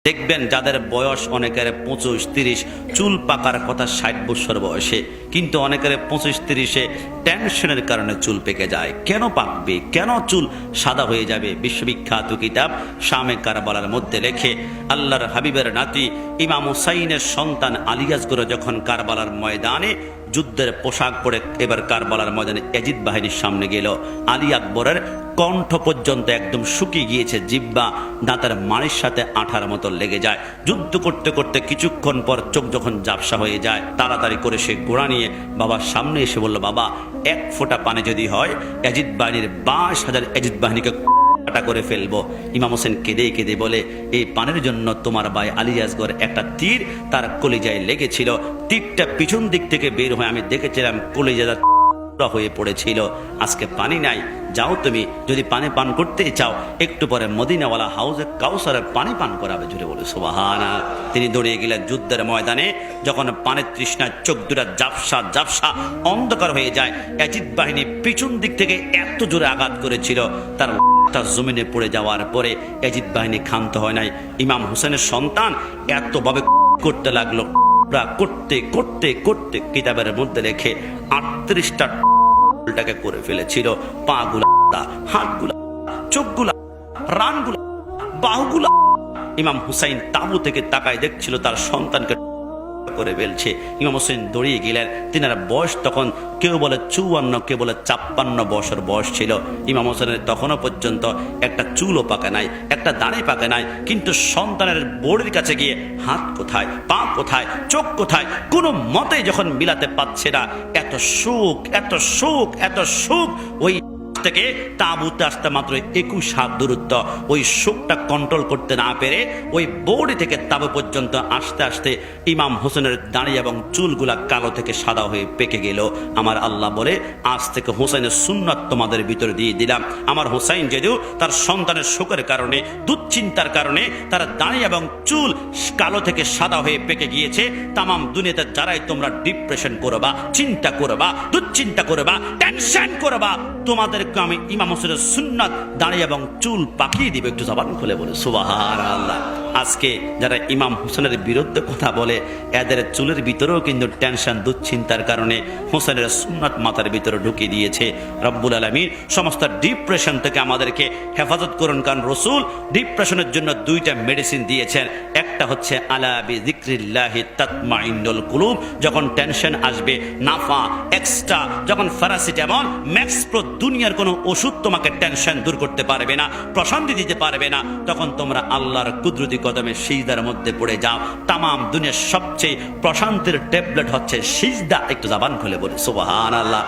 দেখবেন যাদের বয়স অনেকের 25-30, চুল পাকার কথা 60 বছর বয়সে, কিন্তু অনেকের 25-30-এ টেনশনের কারণে চুল পেকে যায়। কেন পাকবে, কেন চুল সাদা হয়ে যাবে? বিশ্ববিখ্যাত কিতাব শামে কারবালার মধ্যে লেখে, আল্লাহর হাবিবের নাতি ইমাম হুসাইনের সন্তান আলী আসগর যখন কারবালার ময়দানে যুদ্ধের পোশাক পরে এবার কারবালার ময়দানে ইয়াজিদ বাহিনীর সামনে গেল, আলী আকবরের কণ্ঠ পর্যন্ত একদম শুকিয়ে গিয়েছে, জিব্বা দাঁতের মাড়ির সাথে আঠার মতো লেগে যায়। যুদ্ধ করতে করতে কিছুক্ষণ পর চোখ যখন ঝাপসা হয়ে যায়, তাড়াতাড়ি করে সে গোড়া নিয়ে বাবার সামনে এসে বলল, বাবা, এক ফোঁটা পানি যদি হয় ইয়াজিদ বাহিনীর 22,000 ইয়াজিদ বাহিনীকে করে ফেলবো। ইমাম হোসেন কেঁদে কেঁদে বলে, এই পানের জন্য তোমার ভাই আলী আসগর একটা তীর তার কলিজায় লেগেছিল, তীরটা পিছন দিক থেকে বের হয়ে আমি দেখেছিলাম কলিজাটা হয়ে পড়েছিল। আজকে পানি নাই, যাও তুমি, যদি পানি পান করতে চাও একটু পরে মদিনাওয়ালা হাউজে কাউসারের পানি পান করাবে। জুড়ে বলে সুবহানাল্লাহ। তিনি দৌড়িয়ে গেলেন যুদ্ধের ময়দানে। যখন পানের তৃষ্ণায় চোখ দুটা ঝাপসা ঝাপসা অন্ধকার হয়ে যায়, ইয়াজিদ বাহিনী পিছন দিক থেকে এত জোরে আঘাত করেছিল, তার জমিনে পড়ে যাওয়ার পরে ইয়াজিদ বাহিনী ক্ষান্ত হয় নাই। ইমাম হোসেনের সন্তান এতভাবে করতে লাগলো, করতে করতে করতে কিতাবের মধ্যে লেখে 38টা টাকে করে ফেলেছিল। পা গুলা, হাতগুলা, চোখগুলা, রানগুলা, বাহুগুলা। ইমাম হুসাইন তাবু থেকে তাকায় দেখছিল তার সন্তানকে করে ফেলছে। ইমাম হোসেন দৌড়িয়ে গেলেন। তিনার বয়স তখন কেউ বলে 54, কেউ বলে 56 বছর বয়স ছিল। ইমাম হোসেনের তখনও পর্যন্ত একটা চুলও পাকে নাই, একটা দাড়ি পাকে নাই, কিন্তু সন্তানের বড়ির কাছে গিয়ে হাত কোথায়, পা কোথায়, চোখ কোথায়, কোনো মতে যখন মিলাতে পারছে না, এত সুখ, এত সুখ, এত সুখ। ওই থেকে তাঁবুতে আসতে মাত্র 21 হাত দূরত্ব। ওই শোকটা কন্ট্রোল করতে না পেরে ওই বৌড়ি থেকে তাঁবু পর্যন্ত আসতে আসতে ইমাম হোসেনের দাড়ি এবং চুলগুলা কালো থেকে সাদা হয়ে পেকে গেল। আমার আল্লাহ বলে, আজ থেকে হোসেনের সুন্নাত তোমাদের ভিতরে দিয়ে দিলাম। আমার হোসাইন যদিও তার সন্তানের শোকের কারণে, দুশ্চিন্তার কারণে তার দাড়ি এবং চুল কালো থেকে সাদা হয়ে পেকে গিয়েছে, তামাম দুনিয়াতে যারাই তোমরা ডিপ্রেশন করবা, চিন্তা করবা, দুশ্চিন্তা করবা, টেনশন করবা, তোমাদের আমি ইমাম হোসেনের সুন্নাত দাড়ি এবং চুল পাকিয়ে দিবে। একটু জবান খুলে বলে সুবহানাল্লাহ। আজকে যারা ইমাম হোসেনের বিরুদ্ধে কথা বলে, এদের চুলের ভিতরেও কিন্তু টেনশন, দুশ্চিন্তার কারণে হোসেনের সুন্নাত মাথার ভিতরে ঢুকিয়ে দিয়েছে। রব্বুল আলামিন সমস্ত ডিপ্রেশন থেকে আমাদেরকে হেফাজত করুন, কারণ রসুল ডিপ্রেশনের জন্য 2টা মেডিসিন দিয়েছেন। একটা হচ্ছে আলা বিযিকরিল্লাহি তাতমাইন্নুল কুলুব, যখন টেনশন আসবে, নাফা, এক্সট্রা, যখন প্যারাসিটামল, ম্যাক্স প্রো, দুনিয়ার কোনো ওষুধ তোমাকে টেনশন দূর করতে পারবে না, প্রশান্তি দিতে পারবে না, তখন তোমরা আল্লাহর কুদরতি কদমে সিজদার মধ্যে পড়ে যাও। তামাম দুনিয়ার সবচেয়ে প্রশান্তির ট্যাবলেট হচ্ছে সিজদা। একটু জবান খুলে বলে সুবহানাল্লাহ।